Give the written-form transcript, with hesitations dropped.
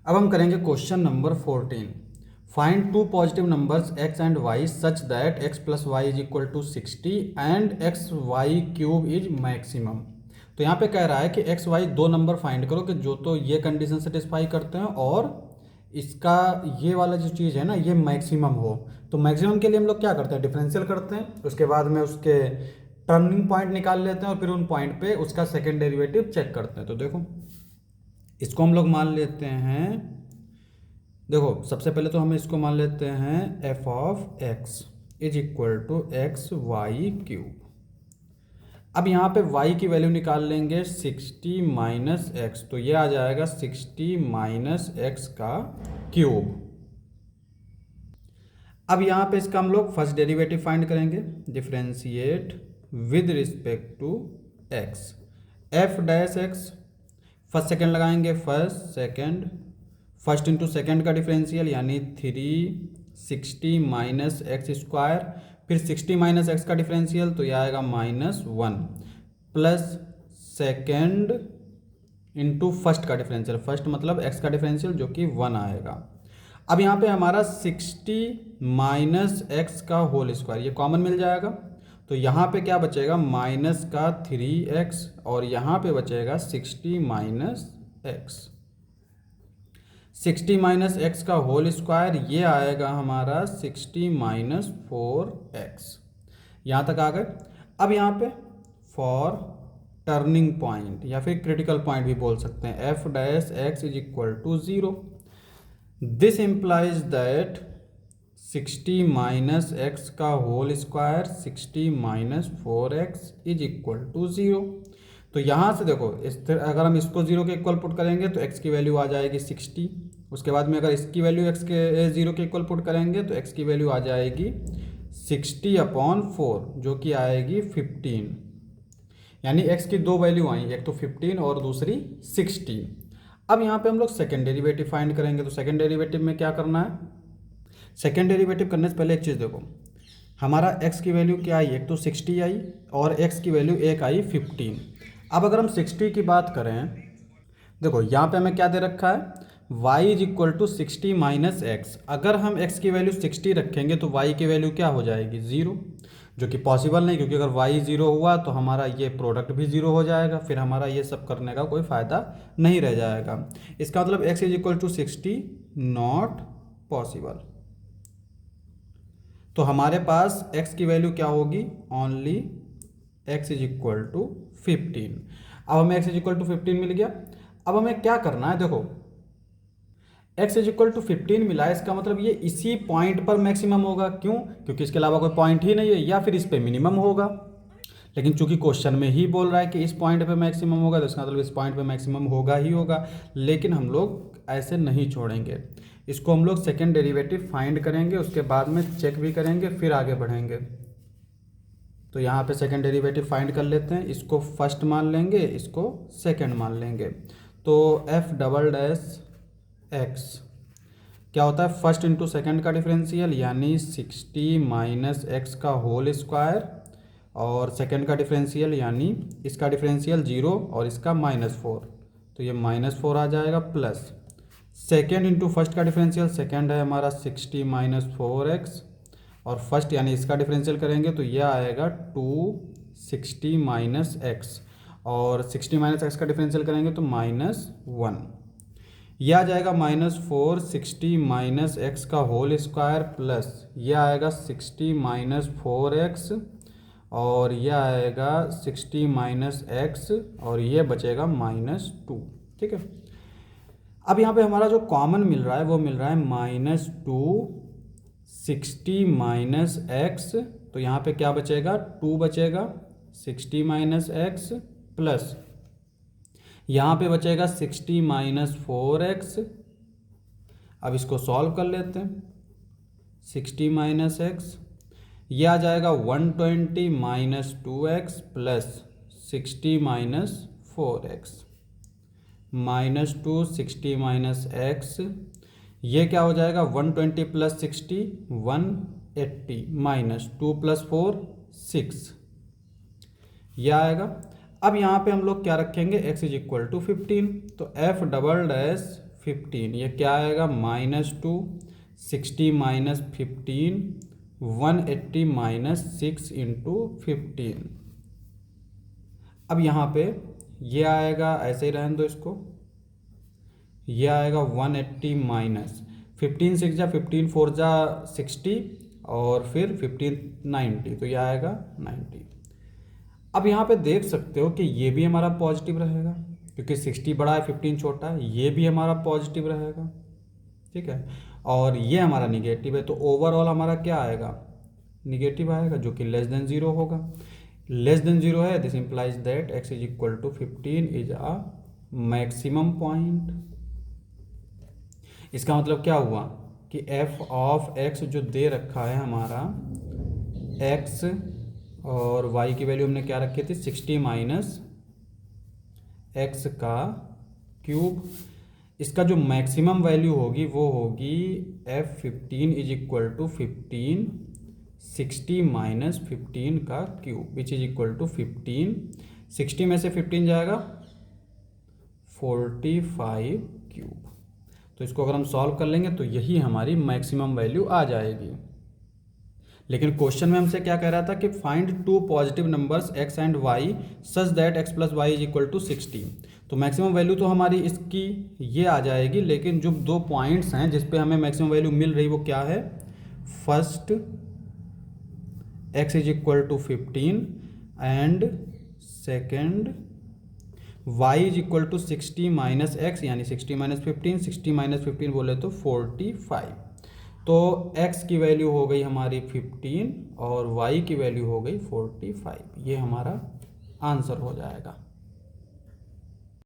अब हम करेंगे question number 14। Find two positive numbers x and y such that x plus y is equal to 60 and x y cube is maximum. तो यहाँ पे कह रहा है कि x y दो नंबर फाइंड करो कि जो तो ये कंडीशन सेटिस्फाई करते हैं और इसका ये वाला जो चीज़ है ना ये मैक्सिमम हो। तो मैक्सिमम के लिए हम लोग क्या करते हैं, डिफरेंशियल करते हैं, उसके बाद में उसके टर्निंग पॉइंट निकाल लेते हैं और फिर उन पॉइंट पे उसका सेकेंड डेरिवेटिव चेक करते हैं। तो देखो इसको हम लोग मान लेते हैं, देखो सबसे पहले तो हम इसको मान लेते हैं f of x is equal to x y cube. अब यहाँ पे y की वैल्यू निकाल लेंगे 60 माइनस एक्स, तो ये आ जाएगा 60 माइनस एक्स का क्यूब। अब यहाँ पे इसका हम लोग फर्स्ट डेरिवेटिव फाइंड करेंगे, differentiate with respect to x, f dash x, first second लगाएंगे, फर्स्ट इंटू सेकेंड का डिफरेंशियल यानी 360 माइनस एक्स स्क्वायर, फिर 60 माइनस एक्स का डिफरेंशियल तो यह आएगा -1 प्लस सेकेंड इंटू फर्स्ट का डिफरेंशियल, फर्स्ट मतलब एक्स का डिफरेंशियल जो कि 1 आएगा। अब यहाँ पे हमारा 60 माइनस एक्स का होल स्क्वायर ये कॉमन मिल जाएगा, तो यहाँ पे क्या बचेगा माइनस का 3x और यहाँ पे बचेगा 60 माइनस एक्स। 60 माइनस एक्स का होल स्क्वायर ये आएगा हमारा 60 माइनस 4x। यहाँ तक आ गए। अब यहाँ पे फॉर टर्निंग पॉइंट या फिर क्रिटिकल पॉइंट भी बोल सकते हैं, f dash x is equal to 0। This implies that 60 minus x का whole square 60 minus 4x is equal to 0। तो यहाँ से देखो अगर हम इसको 0 के इक्वल पुट करेंगे तो x की वैल्यू आ जाएगी 60, उसके बाद में अगर इसकी वैल्यू x के 0 के इक्वल पुट करेंगे तो x की वैल्यू आ जाएगी 60/4 जो कि आएगी 15। यानी x की दो वैल्यू आई, एक तो 15 और दूसरी 60। अब यहाँ पे हम लोग सेकेंड डेरिवेटिव फाइंड करेंगे, तो सेकेंड डेरिवेटिव में क्या करना है, सेकेंड डेरिवेटिव करने से पहले एक चीज़ देखो, हमारा x की वैल्यू क्या आई, एक तो 60 आई और x की वैल्यू एक आई 15। अब अगर हम 60 की बात करें, देखो यहाँ पे हमें क्या दे रखा है y is equal to 60 minus x. अगर हम x की वैल्यू 60 रखेंगे तो y की वैल्यू क्या हो जाएगी 0, जो कि पॉसिबल नहीं, क्योंकि अगर y 0 हुआ तो हमारा ये प्रोडक्ट भी 0 हो जाएगा, फिर हमारा ये सब करने का कोई फ़ायदा नहीं रह जाएगा। इसका मतलब x is equal to 60 not possible. तो हमारे पास x की वैल्यू क्या होगी, only x is equal to 15। अब हमें x इज इक्वल टू 15 मिल गया। अब हमें क्या करना है, देखो x इज इक्वल टू 15 मिला है, इसका मतलब ये इसी पॉइंट पर मैक्सिमम होगा। क्यों, क्योंकि इसके अलावा कोई पॉइंट ही नहीं है, या फिर इस पे मिनिमम होगा। लेकिन चूंकि क्वेश्चन में ही बोल रहा है कि इस पॉइंट पे मैक्सिमम होगा, तो इसका मतलब इस पॉइंट पे मैक्सिमम होगा ही होगा। लेकिन हम लोग ऐसे नहीं छोड़ेंगे, इसको हम लोग सेकेंड डेरिवेटिव फाइंड करेंगे, उसके बाद में चेक भी करेंगे, फिर आगे बढ़ेंगे। तो यहाँ पे सेकेंड डेरिवेटिव फाइंड कर लेते हैं, इसको फर्स्ट मान लेंगे, इसको सेकेंड मान लेंगे। तो एफ डबल डैश एक्स क्या होता है, फर्स्ट इंटू सेकेंड का डिफरेंशियल यानी 60 माइनस एक्स का होल स्क्वायर और सेकेंड का डिफरेंशियल यानी इसका डिफरेंशियल 0 और इसका -4, तो ये -4 आ जाएगा, प्लस सेकेंड इंटू फर्स्ट का डिफरेंशियल, सेकेंड है हमारा 60 माइनस 4x और फर्स्ट यानी इसका डिफरेंशियल करेंगे तो यह आएगा 260 माइनस एक्स और 60 माइनस एक्स का डिफरेंशियल करेंगे तो -1। यह आ जाएगा -4 60 माइनस एक्स का होल स्क्वायर प्लस यह आएगा 60 माइनस 4x और यह आएगा 60 माइनस एक्स और ये बचेगा -2। ठीक है। अब यहाँ पे हमारा जो कॉमन मिल रहा है वो मिल रहा है -2 60 माइनस एक्स, तो यहाँ पे क्या बचेगा 2 बचेगा 60 माइनस एक्स प्लस यहाँ पे बचेगा 60 माइनस 4x। अब इसको सॉल्व कर लेते हैं, 60 माइनस एक्स यह आ जाएगा 120 minus 2x plus 60 minus 4x, -2 60 minus x, ये क्या हो जाएगा 120 प्लस 60 180 माइनस 2 प्लस 4 6, यह आएगा। अब यहाँ पे हम लोग क्या रखेंगे, x इज इक्वल टू 15, तो f डबल डैश 15, ये क्या आएगा -2, 60 माइनस 15, 180 माइनस 6 इंटू 15। अब यहाँ पे ये आएगा, ऐसे ही रहने दो इसको, ये आएगा 180 माइनस 15 6 जा 15 4 जा 60 और फिर 15 90, तो ये आएगा 90। अब यहाँ पे देख सकते हो कि ये भी हमारा पॉजिटिव रहेगा क्योंकि 60 बड़ा है 15 छोटा है, ये भी हमारा पॉजिटिव रहेगा, ठीक है, और ये हमारा निगेटिव है, तो ओवरऑल हमारा क्या आएगा, निगेटिव आएगा, जो कि लेस देन 0 होगा। लेस देन 0 है, this implies that x is equal to 15 is a maximum point. इसका मतलब क्या हुआ कि f ऑफ x जो दे रखा है हमारा, x और y की वैल्यू हमने क्या रखी थी, 60 माइनस x का क्यूब, इसका जो मैक्सिमम वैल्यू होगी वो होगी f15 is equal to 15 60 minus 15 का cube which is equal to 15, 60 में से 15 जाएगा 45 क्यूब। तो इसको अगर हम सॉल्व कर लेंगे तो यही हमारी मैक्सिमम वैल्यू आ जाएगी। लेकिन क्वेश्चन में हमसे क्या कह रहा था कि find two positive numbers x and y such that x plus y is equal to 60। तो मैक्सिमम वैल्यू तो हमारी इसकी ये आ जाएगी, लेकिन जो दो पॉइंट्स हैं जिस पे हमें मैक्सिमम वैल्यू मिल रही वो क्या है, first x is equal to 15 and second y is equal to 60 minus x, यानी 60 माइनस 15, 60 माइनस 15 बोले तो 45। तो x की वैल्यू हो गई हमारी 15 और y की वैल्यू हो गई 45। ये हमारा आंसर हो जाएगा।